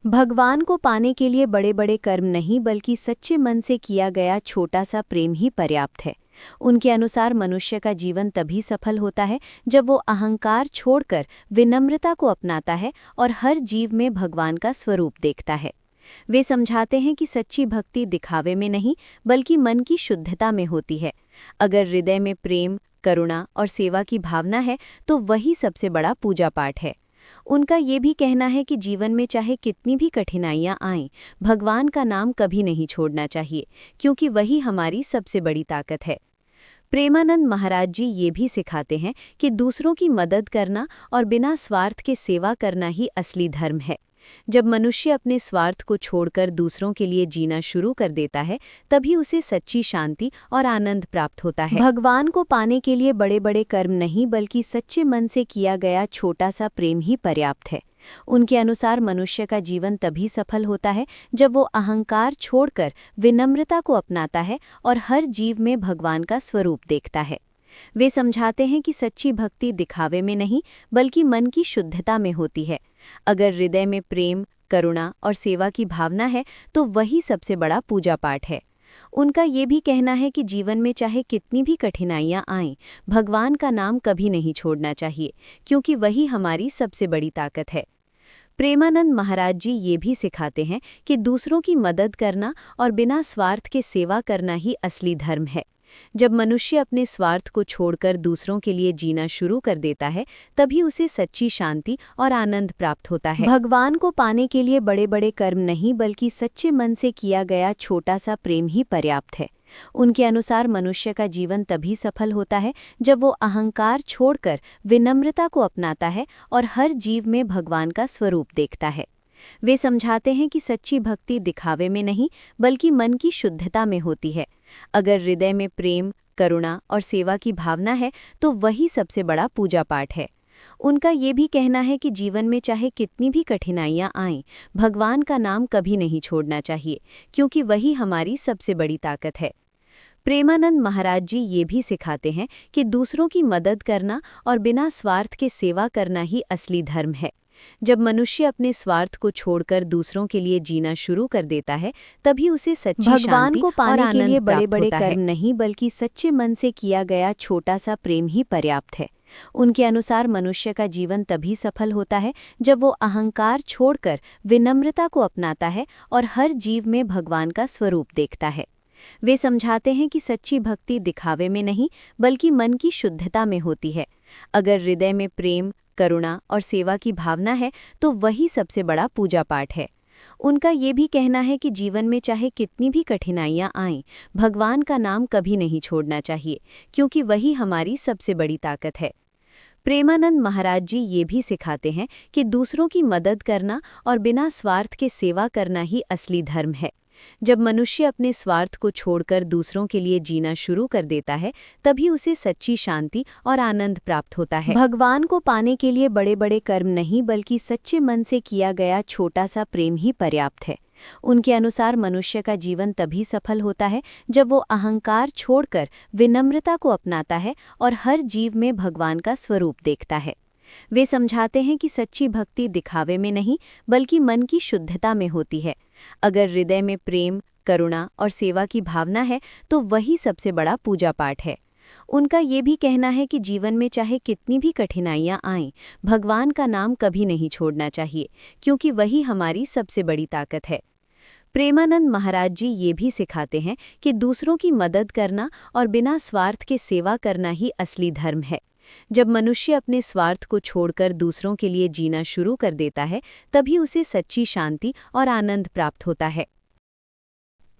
भगवान को पाने के लिए बड़े बड़े कर्म नहीं बल्कि सच्चे मन से किया गया छोटा सा प्रेम ही पर्याप्त है। उनके अनुसार मनुष्य का जीवन तभी सफल होता है जब वो अहंकार छोड़कर विनम्रता को अपनाता है और हर जीव में भगवान का स्वरूप देखता है। वे समझाते हैं कि सच्ची भक्ति दिखावे में नहीं बल्कि मन की शुद्धता में होती है। अगर हृदय में प्रेम, करुणा और सेवा की भावना है तो वही सबसे बड़ा पूजा पाठ है। उनका ये भी कहना है कि जीवन में चाहे कितनी भी कठिनाइयां आएं, भगवान का नाम कभी नहीं छोड़ना चाहिए, क्योंकि वही हमारी सबसे बड़ी ताकत है। प्रेमानंद महाराज जी ये भी सिखाते हैं कि दूसरों की मदद करना और बिना स्वार्थ के सेवा करना ही असली धर्म है। जब मनुष्य अपने स्वार्थ को छोड़कर दूसरों के लिए जीना शुरू कर देता है, तभी उसे सच्ची शांति और आनंद प्राप्त होता है। भगवान को पाने के लिए बड़े बड़े कर्म नहीं बल्कि सच्चे मन से किया गया छोटा सा प्रेम ही पर्याप्त है। उनके अनुसार मनुष्य का जीवन तभी सफल होता है जब वो अहंकार छोड़कर विनम्रता को अपनाता है और हर जीव में भगवान का स्वरूप देखता है। वे समझाते हैं कि सच्ची भक्ति दिखावे में नहीं बल्कि मन की शुद्धता में होती है। अगर हृदय में प्रेम, करुणा और सेवा की भावना है तो वही सबसे बड़ा पूजा पाठ है। उनका ये भी कहना है कि जीवन में चाहे कितनी भी कठिनाइयां आएं, भगवान का नाम कभी नहीं छोड़ना चाहिए, क्योंकि वही हमारी सबसे बड़ी ताकत है। प्रेमानंद महाराज जी ये भी सिखाते हैं कि दूसरों की मदद करना और बिना स्वार्थ के सेवा करना ही असली धर्म है। जब मनुष्य अपने स्वार्थ को छोड़कर दूसरों के लिए जीना शुरू कर देता है, तभी उसे सच्ची शांति और आनंद प्राप्त होता है। भगवान को पाने के लिए बड़े बड़े कर्म नहीं बल्कि सच्चे मन से किया गया छोटा सा प्रेम ही पर्याप्त है। उनके अनुसार मनुष्य का जीवन तभी सफल होता है जब वो अहंकार छोड़कर विनम्रता को अपनाता है और हर जीव में भगवान का स्वरूप देखता है। वे समझाते हैं कि सच्ची भक्ति दिखावे में नहीं बल्कि मन की शुद्धता में होती है। अगर हृदय में प्रेम, करुणा और सेवा की भावना है तो वही सबसे बड़ा पूजा पाठ है। उनका ये भी कहना है कि जीवन में चाहे कितनी भी कठिनाइयां आएं, भगवान का नाम कभी नहीं छोड़ना चाहिए, क्योंकि वही हमारी सबसे बड़ी ताकत है। प्रेमानंद महाराज जी ये भी सिखाते हैं कि दूसरों की मदद करना और बिना स्वार्थ के सेवा करना ही असली धर्म है। जब मनुष्य अपने स्वार्थ को छोड़कर दूसरों के लिए जीना शुरू कर देता है, तभी उसे सच्ची शांति को और पाने के लिए आनंद बड़े प्राप्त बड़े होता है। कर्म नहीं बल्कि सच्चे मन से किया गया छोटा सा प्रेम ही पर्याप्त है। उनके अनुसार मनुष्य का जीवन तभी सफल होता है जब वो अहंकार छोड़कर विनम्रता को अपनाता है और हर जीव में भगवान का स्वरूप देखता है। वे समझाते हैं कि सच्ची भक्ति दिखावे में नहीं बल्कि मन की शुद्धता में होती है। अगर हृदय में प्रेम, करुणा और सेवा की भावना है तो वही सबसे बड़ा पूजा पाठ है। उनका ये भी कहना है कि जीवन में चाहे कितनी भी कठिनाइयां आएं, भगवान का नाम कभी नहीं छोड़ना चाहिए, क्योंकि वही हमारी सबसे बड़ी ताकत है। प्रेमानंद महाराज जी ये भी सिखाते हैं कि दूसरों की मदद करना और बिना स्वार्थ के सेवा करना ही असली धर्म है। जब मनुष्य अपने स्वार्थ को छोड़कर दूसरों के लिए जीना शुरू कर देता है, तभी उसे सच्ची शांति और आनंद प्राप्त होता है। भगवान को पाने के लिए बड़े बड़े कर्म नहीं बल्कि सच्चे मन से किया गया छोटा सा प्रेम ही पर्याप्त है। उनके अनुसार मनुष्य का जीवन तभी सफल होता है जब वो अहंकार छोड़कर विनम्रता को अपनाता है और हर जीव में भगवान का स्वरूप देखता है। वे समझाते हैं कि सच्ची भक्ति दिखावे में नहीं बल्कि मन की शुद्धता में होती है। अगर हृदय में प्रेम, करुणा और सेवा की भावना है तो वही सबसे बड़ा पूजा पाठ है। उनका ये भी कहना है कि जीवन में चाहे कितनी भी कठिनाइयां आएं, भगवान का नाम कभी नहीं छोड़ना चाहिए, क्योंकि वही हमारी सबसे बड़ी ताकत है। प्रेमानंद महाराज जी ये भी सिखाते हैं कि दूसरों की मदद करना और बिना स्वार्थ के सेवा करना ही असली धर्म है। जब मनुष्य अपने स्वार्थ को छोड़कर दूसरों के लिए जीना शुरू कर देता है, तभी उसे सच्ची शांति और आनंद प्राप्त होता है।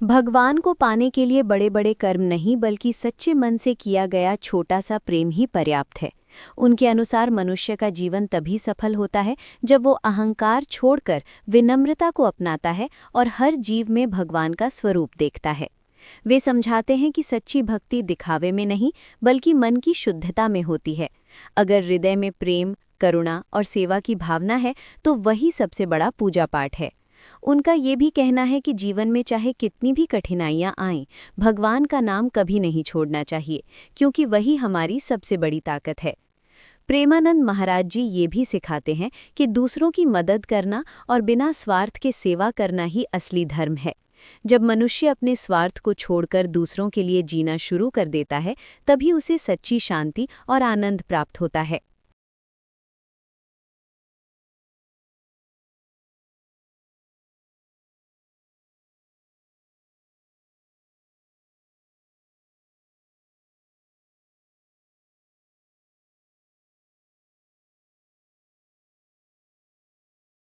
भगवान को पाने के लिए बड़े बड़े कर्म नहीं बल्कि सच्चे मन से किया गया छोटा सा प्रेम ही पर्याप्त है। उनके अनुसार मनुष्य का जीवन तभी सफल होता है जब वो अहंकार छोड़कर विनम्रता को अपनाता है और हर जीव में भगवान का स्वरूप देखता है। वे समझाते हैं कि सच्ची भक्ति दिखावे में नहीं बल्कि मन की शुद्धता में होती है। अगर हृदय में प्रेम, करुणा और सेवा की भावना है तो वही सबसे बड़ा पूजा पाठ है। उनका ये भी कहना है कि जीवन में चाहे कितनी भी कठिनाइयां आएं, भगवान का नाम कभी नहीं छोड़ना चाहिए, क्योंकि वही हमारी सबसे बड़ी ताकत है। प्रेमानंद महाराज जी ये भी सिखाते हैं कि दूसरों की मदद करना और बिना स्वार्थ के सेवा करना ही असली धर्म है। जब मनुष्य अपने स्वार्थ को छोड़कर दूसरों के लिए जीना शुरू कर देता है, तभी उसे सच्ची शांति और आनंद प्राप्त होता है।